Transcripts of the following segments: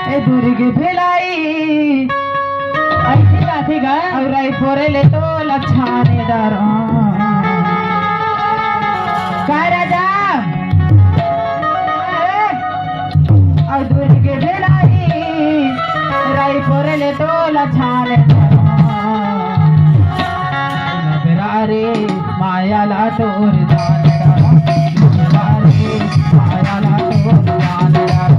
ए दुर्ग भिलाई ऐसी काथी गा और आई पोरे ले तो लछाने दारो का राजा और दुर्ग भिलाई राई पोरे ले तो लछाने दारो रे माया ला तोर जान दारो रे माया ला तोर जान दारो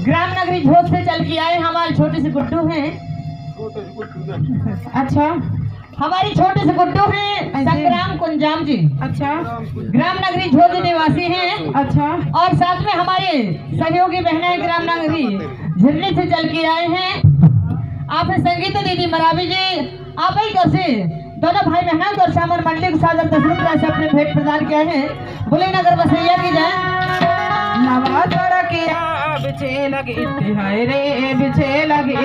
ग्राम नगरी झोट से चल के आए हमारे छोटे से गुड्डू हैं। अच्छा हमारी छोटे से गुड्डू हैं संग्राम कुंजाम जी। अच्छा ग्राम नगरी झोट निवासी हैं। अच्छा और साथ में हमारे सहयोगी बहनें ग्राम नगरी झिल्ली से चल के आए हैं। आप संगीता दीदी मरावी जी आप ही कर से दोनों भाई बहनों को सामर मंडली के साथ 10 रुपये से अपने भेंट प्रदान किया है। बोले नगर बसैया की जाए नवाजरा किया बिछे लगी हाय रे बिछे लगी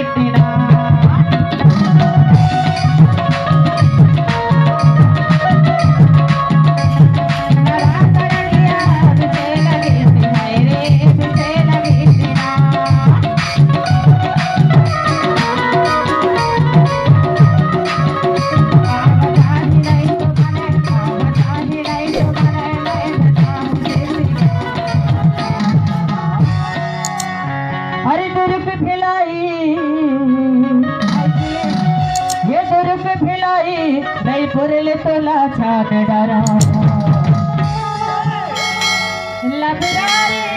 अरे दुर्ग भिलाई ये दुर्ग भिलाई नहीं पुरले तो लाछा डरा लबरारी